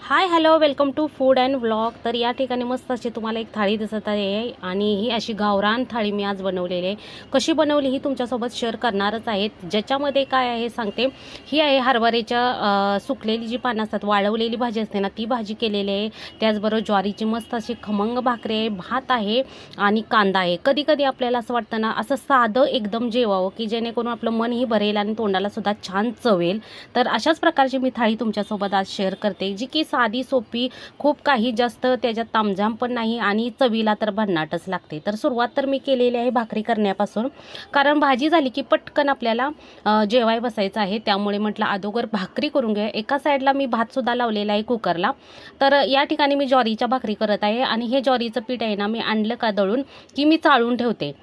High hello welcome to food and vlog. तर या ठिकाणी मस्त अशी तुम्हाला एक थाळी दिसत आहे आणि ही अशी गावरान थाळी मी आज बनवलेली आहे। कशी बनवली ही तुमच्यासोबत शेअर करणारच आहे। ज्याच्यामध्ये काय आहे सांगते। ही आहे हरभऱ्याच्या सुकलेली जी पानं असतात, वाळवलेली भाजी असते ना, ती भाजी केलेली आहे। त्याचबरोबर ज्वारीची मस्त अशी खमंग भाकरी आहे, भात आहे आणि कांदा आहे। कधी कधी आपल्याला असं वाटतं ना, असं साधं एकदम जेवावं की जेणेकरून आपलं मनही भरेल आणि तोंडाला सुद्धा छान चवेल। तर अशाच प्रकारची मी थाळी तुमच्यासोबत आज शेअर करते, जी की साधी सोपी, खूप काही जास्त त्याच्यात तामझाम पण नाही आणि चवीला तर भन्नाटच लागते। तर सुरुवात तर मी केलेली आहे भाकरी करण्यापासून, कारण भाजी झाली की पटकन आपल्याला जेवाय बसायचं आहे। त्यामुळे म्हटलं अगोदर भाकरी करून घ्या। एका साईडला मी भात सुद्धा लावलेला आहे कुकरला। तर या ठिकाणी मी ज्वारीच्या भाकरी करत आहे आणि हे ज्वारीचं पीठ आहे ना, मी आणलं का दळून की मी चाळून ठेवते,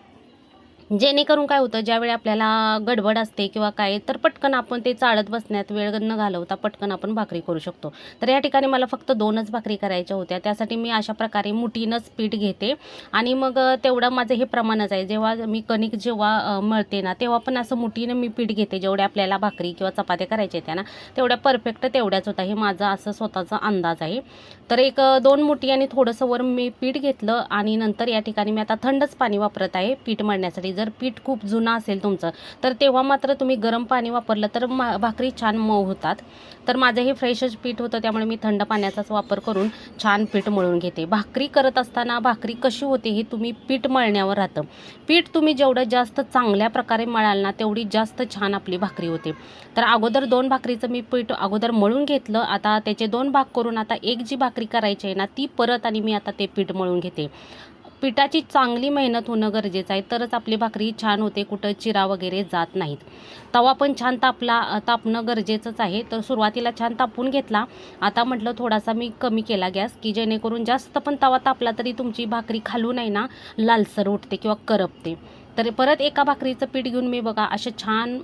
जेणेकरून काय होतं, ज्यावेळी आपल्याला गडबड असते किंवा काय, तर पटकन आपण ते चाळत बसण्यात वेळ न घालवता पटकन आपण भाकरी करू शकतो। तर या ठिकाणी मला फक्त 2च भाकरी करायच्या होत्या, त्यासाठी मी अशा प्रकारे मुठीनंच पीठ घेते आणि मग तेवढं माझं हे प्रमाणच आहे। जेव्हा मी कणिक मळते ना, तेव्हा पण असं मुठीनं मी पीठ घेते, जेवढ्या आपल्याला भाकरी किंवा चपात्या करायच्या त्या ना, तेवढ्या परफेक्ट तेवढ्याच होता, हे माझा असं स्वतःचा अंदाज आहे। तर एक 2 मुठी आणि थोडंसं वर मी पीठ घेतलं आणि नंतर या ठिकाणी मी आता थंडच पाणी वापरत आहे पीठ मळण्यासाठी। जर पीठ खूप जुनं असेल तुमचं, तर तेव्हा मात्र तुम्ही गरम पाणी वापरलं तर भाकरी छान मऊ होतात। तर माझं हे फ्रेशच पीठ होतं, त्यामुळे मी थंड पाण्याचाच वापर करून छान पीठ मळून घेते। भाकरी करत असताना भाकरी कशी होते हे तुम्ही पीठ मळण्यावर राहतं। पीठ तुम्ही जेवढं जास्त चांगल्या प्रकारे मळाल ना, तेवढी जास्त छान आपली भाकरी होते। तर अगोदर 2 भाकरीचं मी पीठ अगोदर मळून घेतलं। आता त्याचे 2 भाग करून आता एक जी भाकरी करायची आहे ना, ती परत आणि मी आता ते पीठ मळून घेते। पिठाची चांगली मेहनत होणं गरजेचं आहे, तरच आपली भाकरी छान होते, कुठं चिरा वगैरे जात नाहीत। तवा पण छान तापणं गरजेचंच आहे। तर सुरुवातीला छान तापून घेतला। आता म्हटलं थोडासा मी कमी केला गॅस, की जेणेकरून जास्त पण तवा तापला तरी तुमची भाकरी खालून आहे ना, लालसर उठते किंवा करपते। तर परत एका भाकरीचं पीठ घेऊन मी बघा असं छान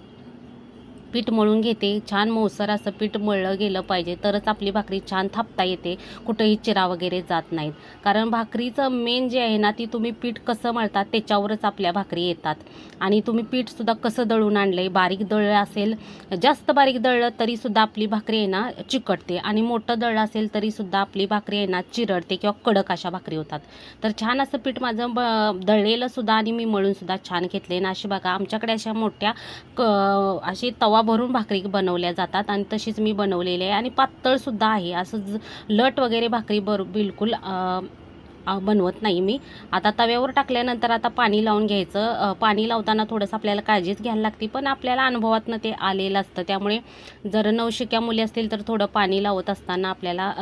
पीठ मळून घेते। छान मऊसर असं पीठ मळलं गेलं पाहिजे, तरच आपली भाकरी छान थापता येते, कुठेही चिरा वगैरे जात नाहीत। कारण भाकरीचं मेन जे आहे ना, ती तुम्ही पीठ कसं मळतात त्याच्यावरच आपल्या भाकरी येतात। आणि तुम्ही पीठसुद्धा कसं दळून आणलं, बारीक दळलं असेल, जास्त बारीक दळलं तरीसुद्धा आपली भाकरी आहे ना चिकटते, आणि मोठं दळलं असेल तरीसुद्धा आपली भाकरी आहे ना चिरडते किंवा कडक अशा भाकरी होतात। तर छान असं पीठ माझं दळलेलं सुद्धा आणि मी मळूनसुद्धा छान घेतले ना। अशी बघा आमच्याकडे अशा मोठ्या अशी तवा भरून भाकरी बनवल्या जातात आणि तशीच मी बनवलेली आहे, आणि पातळसुद्धा आहे। असं लट वगैरे भाकरी बिलकुल बनवत नाही मी। आता तव्यावर टाकल्यानंतर आता पाणी लावून घ्यायचं। पाणी लावताना थोडंसं आपल्याला काळजीच घ्यायला लागते, पण आपल्याला अनुभवातनं ते आलेलं असतं। त्यामुळे जर नवशिक्या मुली असतील तर थोडं पाणी लावत असताना आपल्याला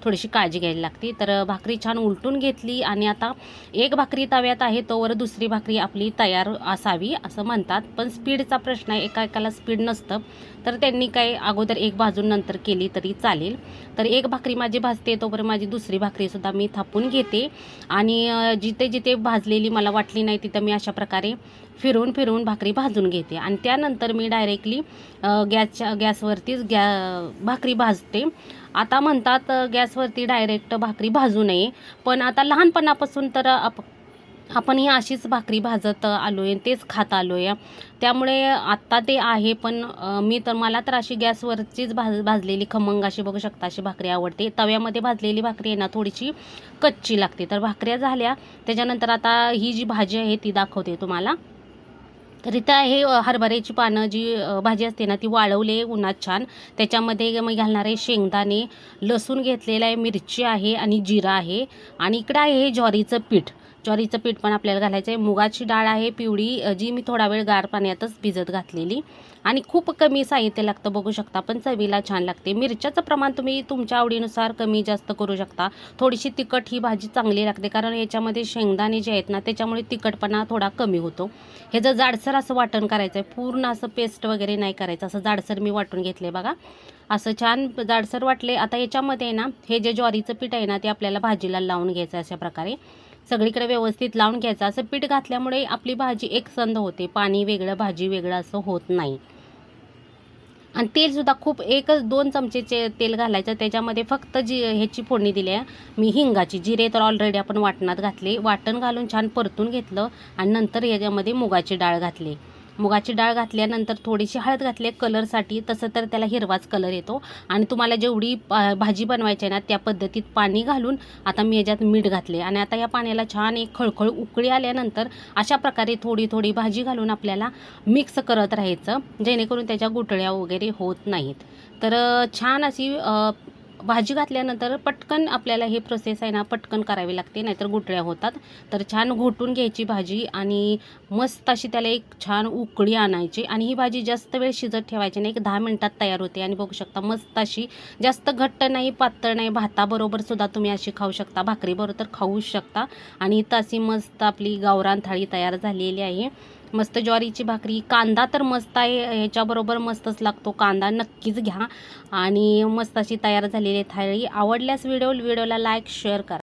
थोडीशी काळजी घ्यायला लागते। तर भाकरी छान उलटून घेतली आणि आता एक भाकरी तव्यात आहे, तोवर दुसरी भाकरी आपली तयार असावी असं म्हणतात। पण स्पीडचा प्रश्न आहे, एका स्पीड नसतं, तर त्यांनी काय अगोदर एक भाजून नंतर केली तरी चालेल। तर एक भाकरी माझी भाजते, तोपर्यंत माझी दुसरी भाकरीसुद्धा मी थापून घेते आणि जिथे जिथे भाजलेली मला वाटली नाही तिथं मी अशा प्रकारे फिरवून फिरवून भाकरी भाजून घेते, आणि त्यानंतर मी डायरेक्टली गॅसवरतीच भाकरी भाजते। आता म्हणतात गॅसवरती डायरेक्ट भाकरी भाजू नये, पण आता लहानपणापासून तर आपण ही अशीच भाकरी भाजत आलो आहे, तेच खात आलो आहे, त्यामुळे आत्ता ते आहे। पण मला तर अशी गॅसवरचीच भाजलेली खमंग अशी बघू शकता अशी भाकरी आवडते। तव्यामध्ये भाजलेली भाकरी आहे ना, थोडीशी कच्ची लागते। तर भाकऱ्या झाल्या, त्याच्यानंतर आता ही जी भाजी आहे ती दाखवते तुम्हाला। तर इथं आहे हरभऱ्याची पानं, जी भाजी असते ना ती वाळवले उन्हात छान। त्याच्यामध्ये मी घालणार आहे शेंगदाणे, लसूण घेतलेला आहे, मिरची आहे आणि जिरा आहे, आणि इकडं आहे हे ज्वारीचं पीठ। ज्वारीचं पीठ पण आपल्याला घालायचं आहे। मुगाची डाळ आहे पिवळी, जी मी थोडा वेळ गार पाण्यातच भिजत घातलेली, आणि खूप कमी साहित्य लागतं बघू शकता, पण चवीला छान लागते। मिरच्याचं प्रमाण तुम्ही तुमच्या आवडीनुसार कमी जास्त करू शकता। थोडीशी तिखट ही भाजी चांगली लागते, कारण याच्यामध्ये शेंगदाणे जे आहेत ना त्याच्यामुळे तिखटपणा थोडा कमी होतो। हे जर जाडसर असं वाटण करायचं आहे, पूर्ण असं पेस्ट वगैरे नाही करायचं, असं जाडसर मी वाटून घेतले बघा, असं छान जाडसर वाटले। आता याच्यामध्ये ना हे जे ज्वारीचं पीठ आहे ना, ते आपल्याला भाजीला लावून घ्यायचं अशा प्रकारे सगळीकडे व्यवस्थित लावून घ्यायचं। असं पीठ घातल्यामुळे आपली भाजी एकसंध होते, पाणी वेगळं भाजी वेगळं असं होत नाही। आणि तेलसुद्धा खूप 1-2 चमचे तेल घालायचं, त्याच्यामध्ये फक्त ह्याची फोडणी दिली आहे मी, हिंगाची। जिरे तर ऑलरेडी आपण वाटणात घातले, वाटण घालून छान परतून घेतलं, आणि नंतर याच्यामध्ये मुगाची डाळ घातली। मुगाची डाळ घातल्यानंतर थोडीशी हळद घातली कलरसाठी, तसं तर त्याला हिरवाच कलर येतो. आणि तुम्हाला जेवढी भाजी बनवायची आहे ना त्या पद्धतीत पाणी घालून आता मी याच्यात मीठ घातले आणि आता या पाण्याला छान एक खळखळ उकळी आल्यानंतर अशा प्रकारे थोडी थोडी भाजी घालून आपल्याला मिक्स करत राहायचं, जेणेकरून त्याच्या गुठळ्या वगैरे होत नाहीत. तर छान अशी भाजी घातल्यानंतर पटकन आपल्याला हे प्रोसेस आहे ना पटकन करावी लागते, नाहीतर गुठळ्या होतात. तर छान घोटून घ्यायची भाजी आणि मस्त अशी त्याला एक छान उकळी आणायची आणि ही भाजी जास्त वेळ शिजत ठेवायची नाही, एक 10 मिनिटात तयार होते. आणि बघू शकता मस्त अशी, जास्त घट्ट नाही पातळ नाही, भाताबरोबर सुद्धा तुम्ही अशी खाऊ शकता, भाकरीबरोबर तर खाऊच शकता. आणि इथं अशी मस्त आपली गावरान थाळी तयार झालेली आहे. मस्त ज्वारीची भाकरी, कांदा तर मस्त आहे, ह्याच्याबरोबर मस्तच लागतो कांदा, नक्कीच घ्या. आणि मस्त अशी तयार झालेली थाळी. आवडल्यास व्हिडिओला लाईक शेअर करा.